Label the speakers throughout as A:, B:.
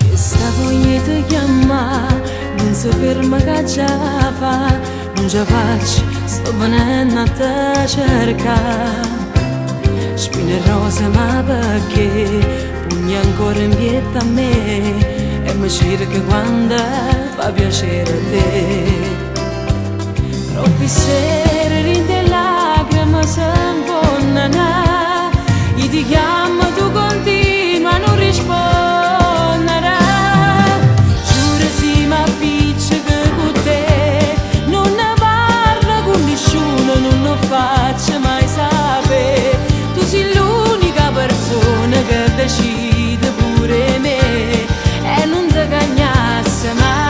A: Questa voglia ti chiama, non si ferma che già fa, non già faccio, sto venendo a te cercare. Spine rose ma perché pugni ancora in piedi a me e mi cerca quando fa piacere a te. Troppi sere rinde lacrime se imponnano, io ti chiamo tu continua a non rispondere. Giuro sì ma piccia che con te non ne parlo con nessuno, non lo faccio mai sapere. Tu sei l'unica persona che decide pure me e non ti cagnasse mai.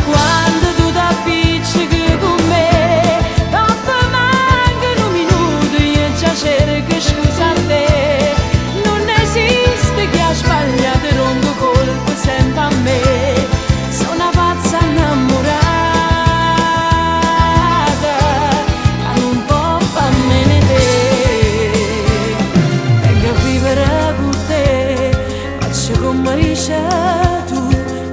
A: Quando tu ti appiccichi con me, dopo manca un minuto io già cerco scusa a te. Non esiste chi ha sbagliato e rompo colpo sempre a me. Sono una pazza innamorata che non può farmene te. Vengo a vivere con te, faccio come dici tu,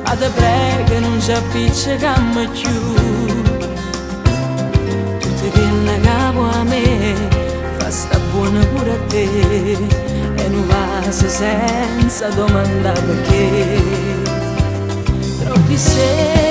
A: ma te prego non ci appiccichiamo più. Tu ti vieni capo a me, fa sta buona pure a te e non va senza domandare perché. Troppi seri